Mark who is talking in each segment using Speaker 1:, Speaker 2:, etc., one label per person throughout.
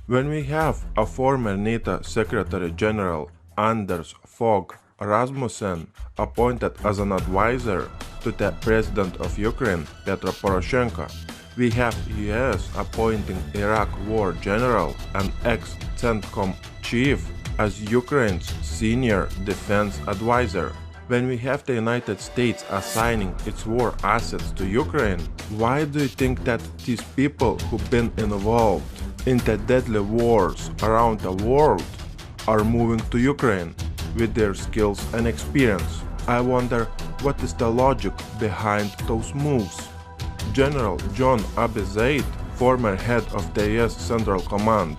Speaker 1: When we have a former NATO Secretary General Anders Fogh Rasmussen appointed as an advisor to the President of Ukraine Petro Poroshenko, we have US appointing Iraq War General and ex-CENTCOM chief as Ukraine's senior defense advisor. When we have the United States assigning its war assets to Ukraine, why do you think that these people who've been involved in the deadly wars around the world are moving to Ukraine with their skills and experience? I wonder what is the logic behind those moves. General John Abizaid, former head of the US Central Command,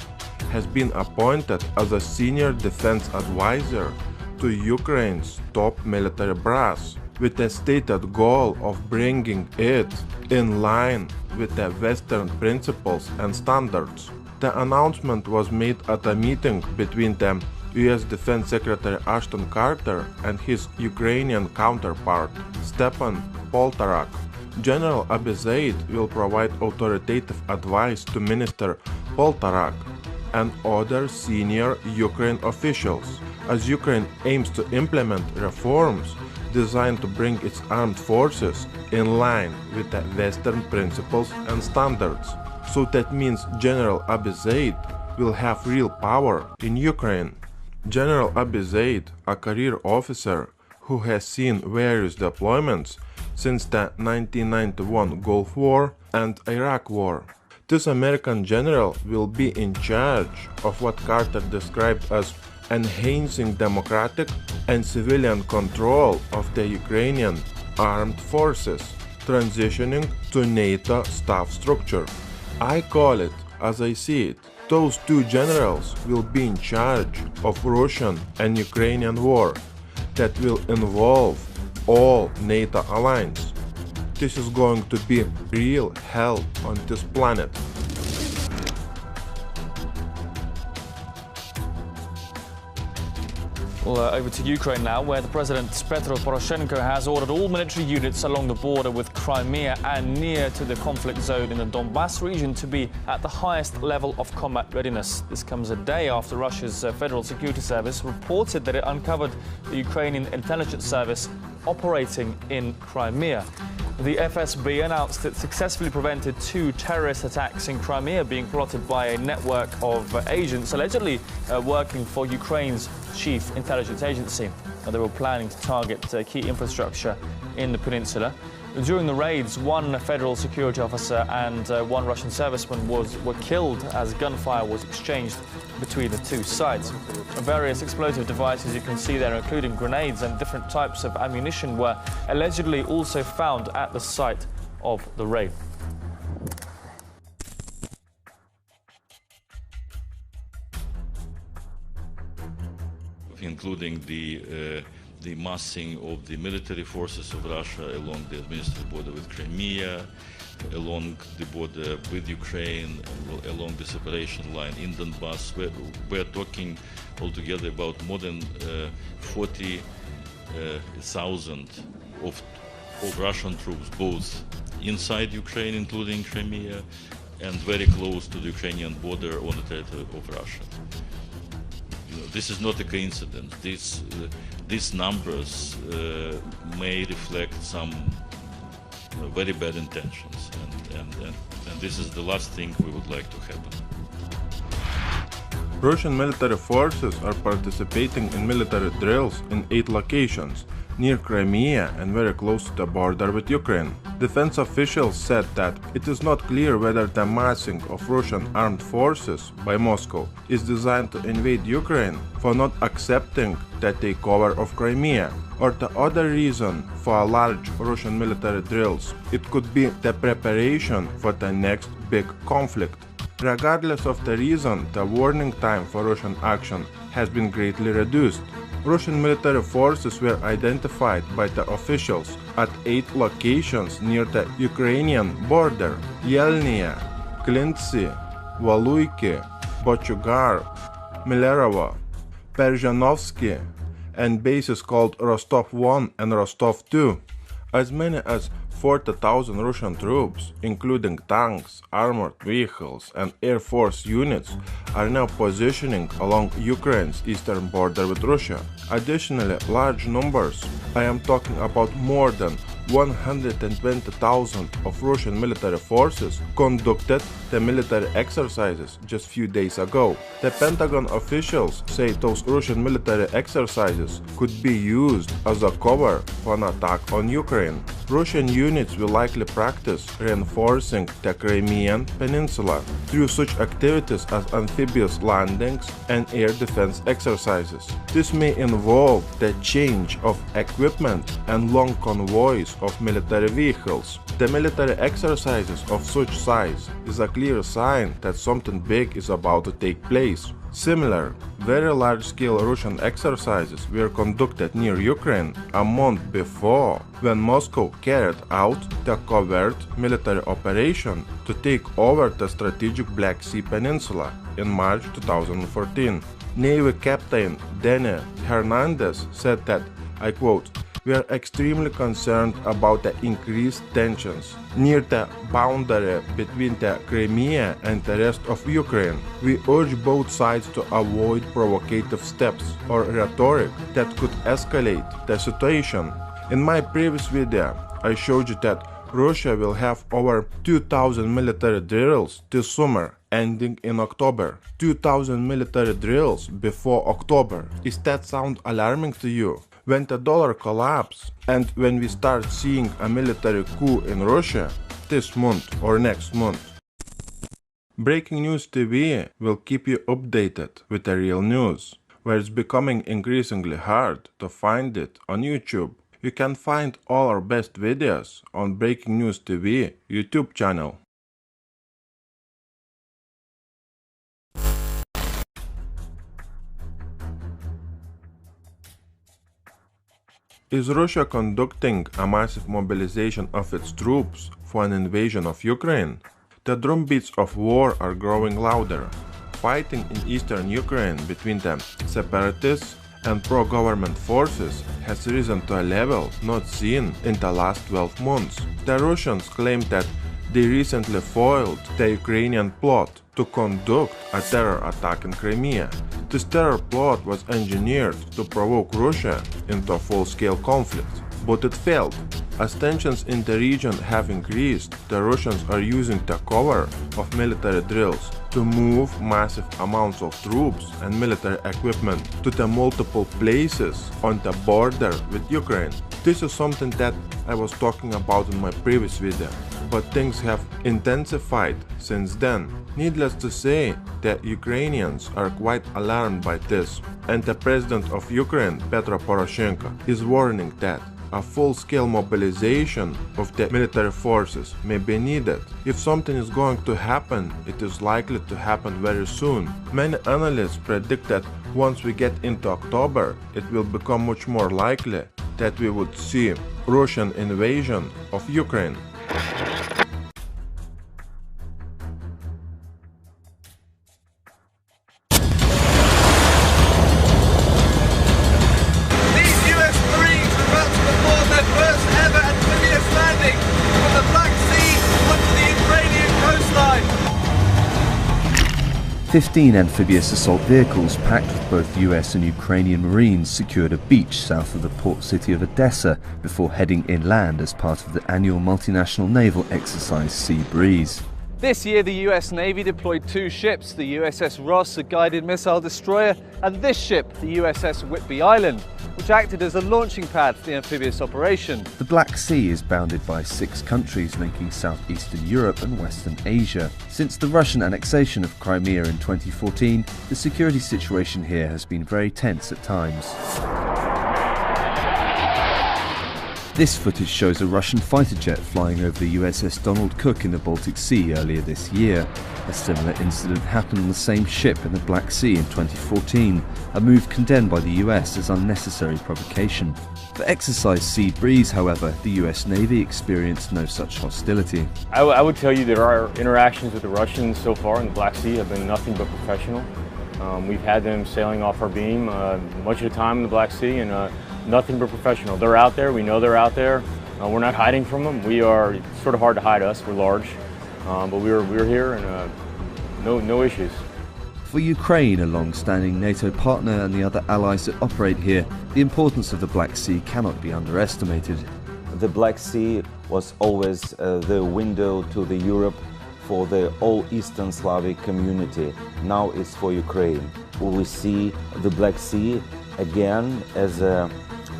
Speaker 1: has been appointed as a senior defense advisor to Ukraine's top military brass, with the stated goal of bringing it in line with the Western principles and standards. The announcement was made at a meeting between the US Defense Secretary Ashton Carter and his Ukrainian counterpart, Stepan Poltorak. General Abizaid will provide authoritative advice to Minister Poltorak and other senior Ukraine officials as Ukraine aims to implement reforms designed to bring its armed forces in line with the Western principles and standards. So that means General Abizaid will have real power in Ukraine. General Abizaid, a career officer who has seen various deployments since the 1991 Gulf War and Iraq War. This American general will be in charge of what Carter described as enhancing democratic and civilian control of the Ukrainian armed forces, transitioning to NATO staff structure. I call it as I see it. Those two generals will be in charge of Russian and Ukrainian war that will involve all NATO alliance. This is going to be real hell on this planet.
Speaker 2: Well, over to Ukraine now, where the President Petro Poroshenko has ordered all military units along the border with Crimea and near to the conflict zone in the Donbass region to be at the highest level of combat readiness. This comes a day after Russia's Federal Security Service reported that it uncovered the Ukrainian intelligence service operating in Crimea. The FSB announced it successfully prevented 2 terrorist attacks in Crimea being plotted by a network of agents allegedly working for Ukraine's chief intelligence agency. They were planning to target key infrastructure in the peninsula. During the raids, 1 federal security officer and 1 Russian serviceman were killed as gunfire was exchanged between the 2 sides. Various explosive devices you can see there, including grenades and different types of ammunition, were allegedly also found at the site of the raid.
Speaker 3: Including the massing of the military forces of Russia along the administrative border with Crimea, along the border with Ukraine, and along the separation line in Donbass. We're talking altogether about more than 40,000 of Russian troops, both inside Ukraine, including Crimea, and very close to the Ukrainian border on the territory of Russia. This is not a coincidence. These numbers may reflect some very bad intentions, and this is the last thing we would like to happen.
Speaker 1: Russian military forces are participating in military drills in 8 locations near Crimea and very close to the border with Ukraine. Defense officials said that it is not clear whether the massing of Russian armed forces by Moscow is designed to invade Ukraine for not accepting the takeover of Crimea, or the other reason for large Russian military drills. It could be the preparation for the next big conflict. Regardless of the reason, the warning time for Russian action has been greatly reduced. Russian military forces were identified by the officials at 8 locations near the Ukrainian border: Yelnya, Klintsi, Valuyki, Bochugar, Milerovo, Perzhanovsky, and bases called Rostov 1 and Rostov 2. As many as 40,000 Russian troops, including tanks, armored vehicles, and Air Force units, are now positioning along Ukraine's eastern border with Russia. Additionally, large numbers, I am talking about more than 120,000 of Russian military forces, conducted the military exercises just few days ago. The Pentagon officials say those Russian military exercises could be used as a cover for an attack on Ukraine. Russian units will likely practice reinforcing the Crimean Peninsula through such activities as amphibious landings and air defense exercises. This may involve the change of equipment and long convoys of military vehicles. The military exercises of such size is a clear sign that something big is about to take place. Similar, very large-scale Russian exercises were conducted near Ukraine a month before, when Moscow carried out the covert military operation to take over the strategic Black Sea Peninsula in March 2014. Navy Captain Denny Hernandez said that, I quote, "We are extremely concerned about the increased tensions near the boundary between the Crimea and the rest of Ukraine. We urge both sides to avoid provocative steps or rhetoric that could escalate the situation." In my previous video, I showed you that Russia will have over 2,000 military drills this summer, ending in October. 2,000 military drills before October. Does that sound alarming to you? When the dollar collapses and when we start seeing a military coup in Russia this month or next month. Breaking News TV will keep you updated with the real news, where it's becoming increasingly hard to find it on YouTube. You can find all our best videos on Breaking News TV YouTube channel. Is Russia conducting a massive mobilization of its troops for an invasion of Ukraine? The drumbeats of war are growing louder. Fighting in eastern Ukraine between the separatists and pro-government forces has risen to a level not seen in the last 12 months. The Russians claim that they recently foiled the Ukrainian plot to conduct a terror attack in Crimea. This terror plot was engineered to provoke Russia into a full-scale conflict, but it failed. As tensions in the region have increased, the Russians are using the cover of military drills to move massive amounts of troops and military equipment to the multiple places on the border with Ukraine. This is something that I was talking about in my previous video, but things have intensified since then. Needless to say, the Ukrainians are quite alarmed by this, and the president of Ukraine, Petro Poroshenko, is warning that a full-scale mobilization of the military forces may be needed. If something is going to happen, it is likely to happen very soon. Many analysts predict that once we get into October, it will become much more likely that we would see Russian invasion of Ukraine.
Speaker 4: about to perform their first ever amphibious landing from the Black Sea onto the Ukrainian coastline.
Speaker 5: 15 amphibious assault vehicles packed with both US and Ukrainian Marines secured a beach south of the port city of Odessa before heading inland as part of the annual multinational naval exercise Sea Breeze.
Speaker 4: This year, the US Navy deployed two ships, the USS Ross, a guided missile destroyer, and this ship, the USS Whitby Island, which acted as a launching pad for the amphibious operation.
Speaker 5: The Black Sea is bounded by 6 countries linking southeastern Europe and western Asia. Since the Russian annexation of Crimea in 2014, the security situation here has been very tense at times. This footage shows a Russian fighter jet flying over the USS Donald Cook in the Baltic Sea earlier this year. A similar incident happened on the same ship in the Black Sea in 2014, a move condemned by the US as unnecessary provocation. For Exercise Sea Breeze, however, the US Navy experienced no such hostility.
Speaker 6: I would tell you that our interactions with the Russians so far in the Black Sea have been nothing but professional. We've had them sailing off our beam much of the time in the Black Sea, and nothing but professional. They're out there, we know they're out there. We're not hiding from them. It's sort of hard to hide us. We're large, but we're here and no issues.
Speaker 5: For Ukraine, a long-standing NATO partner, and the other allies that operate here, the importance of the Black Sea cannot be underestimated.
Speaker 7: The Black Sea was always the window to the Europe for the all Eastern Slavic community. Now it's for Ukraine. We see the Black Sea again as a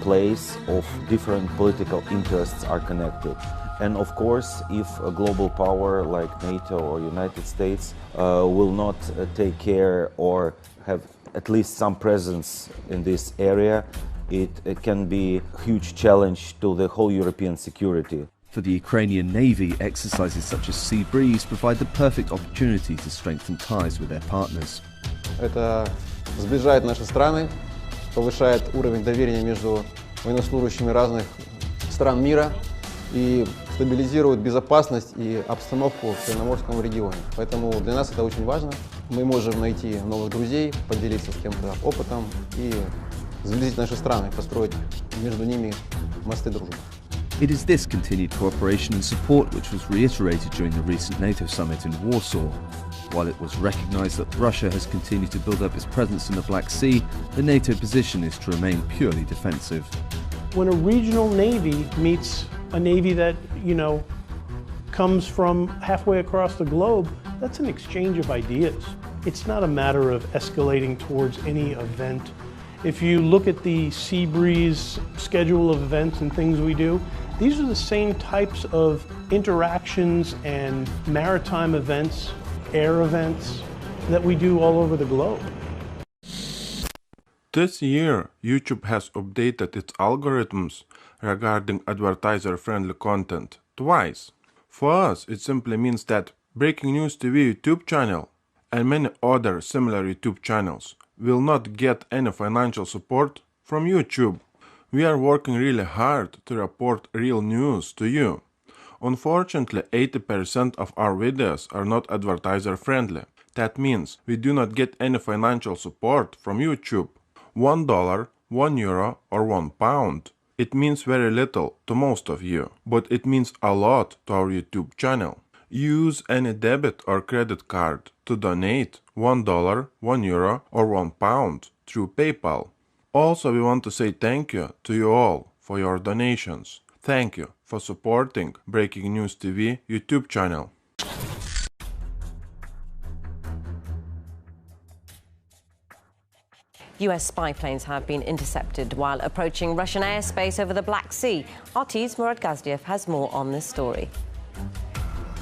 Speaker 7: place of different political interests are connected. And of course, if a global power like NATO or United States will not take care or have at least some presence in this area, it can be a huge challenge to the whole European security.
Speaker 5: For the Ukrainian Navy, exercises such as Sea Breeze provide the perfect opportunity to strengthen ties with their partners.
Speaker 8: Это сближает наши страны, повышает уровень доверия между военнослужащими разных стран мира и стабилизирует безопасность и обстановку в Черноморском регионе. Поэтому для нас это очень важно. Мы можем найти новых друзей, поделиться с кем-то опытом и сблизить наши страны, построить между ними мосты дружбы.
Speaker 5: It is this continued cooperation and support which was reiterated during the recent NATO summit in Warsaw. While it was recognized that Russia has continued to build up its presence in the Black Sea, the NATO position is to remain purely defensive.
Speaker 9: When a regional navy meets a navy that, comes from halfway across the globe, that's an exchange of ideas. It's not a matter of escalating towards any event. If you look at the Sea Breeze schedule of events and things we do, these are the same types of interactions and maritime events, air events that we do all over the globe.
Speaker 1: This year, YouTube has updated its algorithms regarding advertiser-friendly content twice. For us, it simply means that Breaking News TV YouTube channel and many other similar YouTube channels will not get any financial support from YouTube. We are working really hard to report real news to you. Unfortunately, 80% of our videos are not advertiser friendly. That means we do not get any financial support from YouTube. $1, €1 or £1. It means very little to most of you, but it means a lot to our YouTube channel. Use any debit or credit card to donate $1, €1 or £1 through PayPal. Also, we want to say thank you to you all for your donations. Thank you for supporting Breaking News TV YouTube channel.
Speaker 10: US spy planes have been intercepted while approaching Russian airspace over the Black Sea. RT's Murad Gazdiev has more on this story.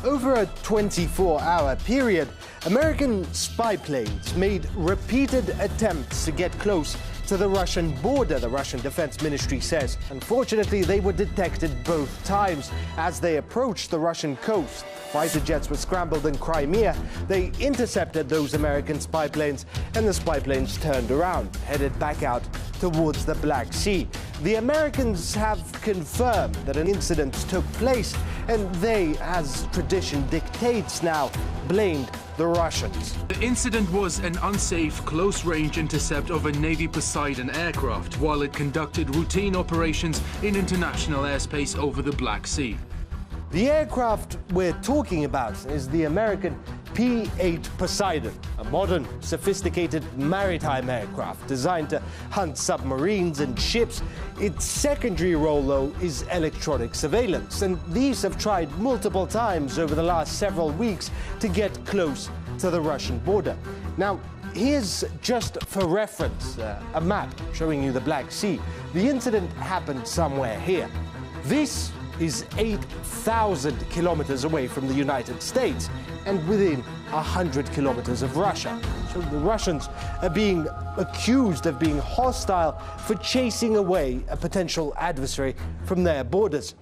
Speaker 11: Over a 24-hour period, American spy planes made repeated attempts to get close to the Russian border, the Russian Defense Ministry says. Unfortunately, they were detected both times. As they approached the Russian coast, fighter jets were scrambled in Crimea. They intercepted those American spy planes, and the spy planes turned around, headed back out towards the Black Sea. The Americans have confirmed that an incident took place, and they, as tradition dictates now, blamed the Russians.
Speaker 12: The incident was an unsafe, close-range intercept of a Navy Poseidon aircraft while it conducted routine operations in international airspace over the Black Sea.
Speaker 11: The aircraft we're talking about is the American P-8 Poseidon, a modern, sophisticated maritime aircraft designed to hunt submarines and ships. Its secondary role, though, is electronic surveillance, and these have tried multiple times over the last several weeks to get close to the Russian border. Now, here's, just for reference, a map showing you the Black Sea. The incident happened somewhere here. This is 8,000 kilometers away from the United States and within 100 kilometers of Russia. So the Russians are being accused of being hostile for chasing away a potential adversary from their borders.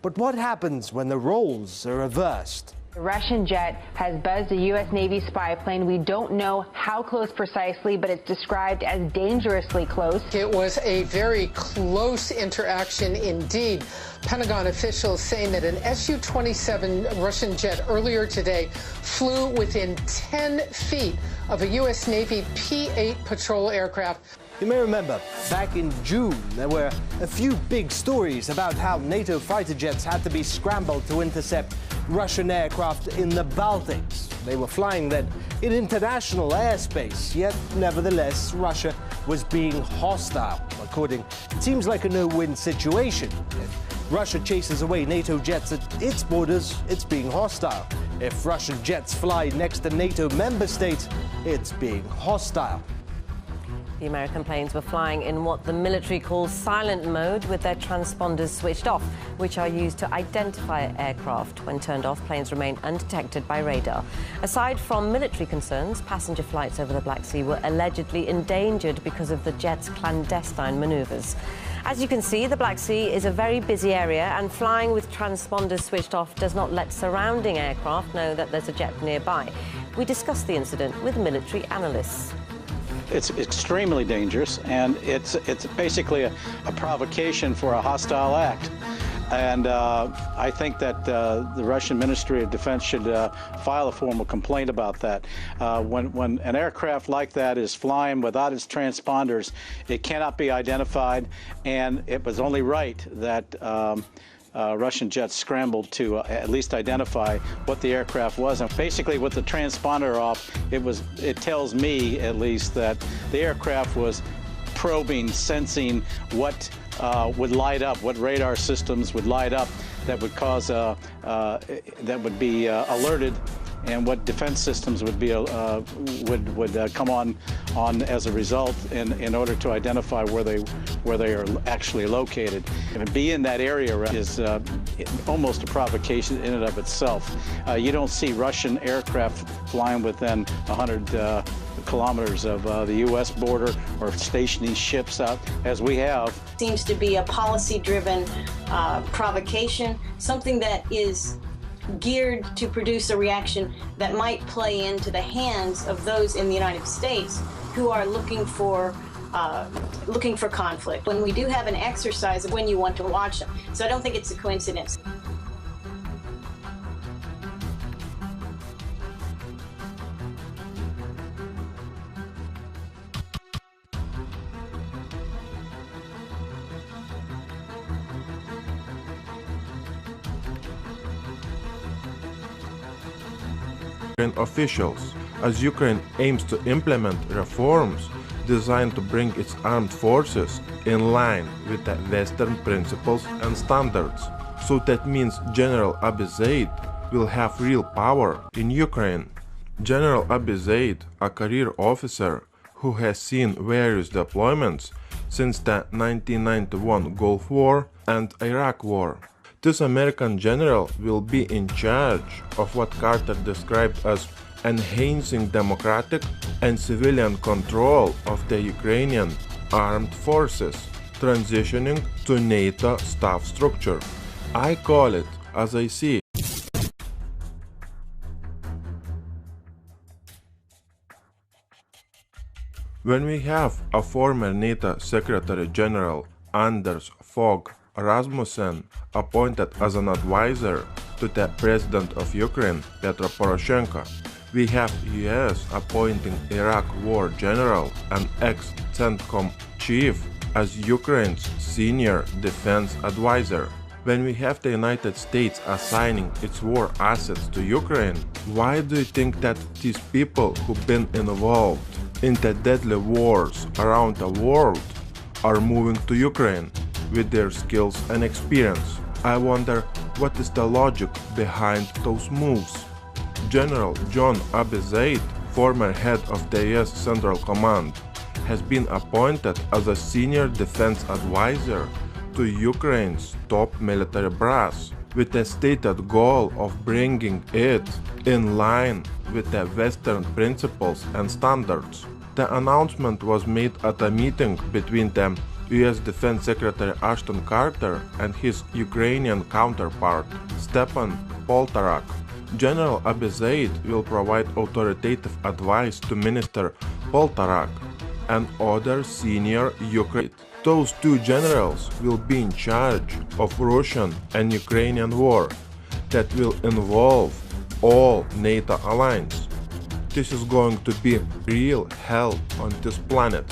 Speaker 11: But what happens when the roles are reversed?
Speaker 13: The Russian jet has buzzed a U.S. Navy spy plane. We don't know how close precisely, but it's described as dangerously close.
Speaker 14: It was a very close interaction indeed. Pentagon officials saying that an Su-27 Russian jet earlier today flew within 10 feet of a U.S. Navy P-8 patrol aircraft.
Speaker 11: You may remember, back in June, there were a few big stories about how NATO fighter jets had to be scrambled to intercept Russian aircraft in the Baltics. They were flying then in international airspace, yet nevertheless Russia was being hostile. It seems like a no-win situation. If Russia chases away NATO jets at its borders, it's being hostile. If Russian jets fly next to NATO member states, it's being hostile.
Speaker 10: The American planes were flying in what the military calls silent mode, with their transponders switched off, which are used to identify aircraft. When turned off, planes remain undetected by radar. Aside from military concerns, passenger flights over the Black Sea were allegedly endangered because of the jets' clandestine maneuvers. As you can see, the Black Sea is a very busy area, and flying with transponders switched off does not let surrounding aircraft know that there's a jet nearby. We discussed the incident with military analysts.
Speaker 15: It's extremely dangerous, and it's basically a provocation for a hostile act. And I think that the Russian Ministry of Defense should file a formal complaint about that. When an aircraft like that is flying without its transponders, it cannot be identified, and it was only right that Russian jets scrambled to at least identify what the aircraft was. And basically, with the transponder off, it tells me at least that the aircraft was probing, sensing what would light up, what radar systems would light up that would cause that would be alerted, and what defense systems would be would come on as a result in order to identify where they are actually located. And to be in that area is almost a provocation in and of itself. You don't see Russian aircraft flying within 100 kilometers of the U.S. border or stationing ships out as we have.
Speaker 16: Seems to be a policy-driven provocation, something that is geared to produce a reaction that might play into the hands of those in the United States who are looking for conflict. When we do have an exercise of when you want to watch them. So I don't think it's a coincidence.
Speaker 1: Officials, as Ukraine aims to implement reforms designed to bring its armed forces in line with the Western principles and standards. So that means General Invade will have real power in Ukraine. General Invade, a career officer who has seen various deployments since the 1991 Gulf War and Iraq War. This American general will be in charge of what Carter described as enhancing democratic and civilian control of the Ukrainian armed forces, transitioning to NATO staff structure. I call it as I see. When we have a former NATO Secretary General Anders Fogh Rasmussen appointed as an advisor to the President of Ukraine, Petro Poroshenko, we have US appointing Iraq War General and ex-CENTCOM chief as Ukraine's senior defense advisor. When we have the United States assigning its war assets to Ukraine, why do you think that these people who've been involved in the deadly wars around the world are moving to Ukraine with their skills and experience? I wonder what is the logic behind those moves. General John Invade, former head of the US Central Command, has been appointed as a senior defense advisor to Ukraine's top military brass, with the stated goal of bringing it in line with the Western principles and standards. The announcement was made at a meeting between the US Defense Secretary Ashton Carter and his Ukrainian counterpart, Stepan Poltorak. General Invade will provide authoritative advice to Minister Poltorak and other senior Ukrainian. Those two generals will be in charge of Russian and Ukrainian war that will involve all NATO alliance. This is going to be real hell on this planet.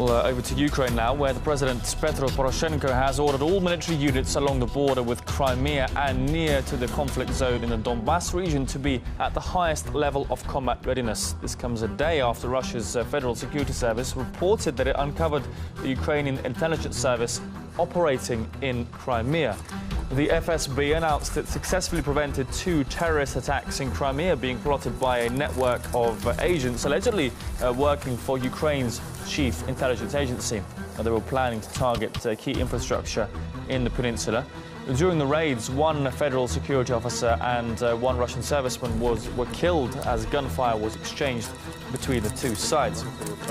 Speaker 2: Well, over to Ukraine now, where the President Petro Poroshenko has ordered all military units along the border with Crimea and near to the conflict zone in the Donbass region to be at the highest level of combat readiness. This comes a day after Russia's Federal Security Service reported that it uncovered the Ukrainian intelligence service operating in Crimea. The FSB announced it successfully prevented 2 terrorist attacks in Crimea being plotted by a network of agents allegedly working for Ukraine's chief intelligence agency. They were planning to target key infrastructure in the peninsula. During the raids, 1 federal security officer and 1 Russian serviceman were killed as gunfire was exchanged between the 2 sides.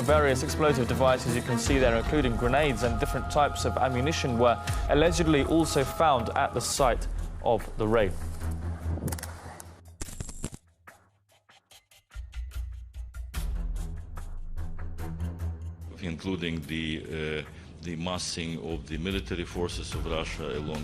Speaker 2: Various explosive devices you can see there, including grenades and different types of ammunition, were allegedly also found at the site of the raid.
Speaker 3: Including the massing of the military forces of Russia along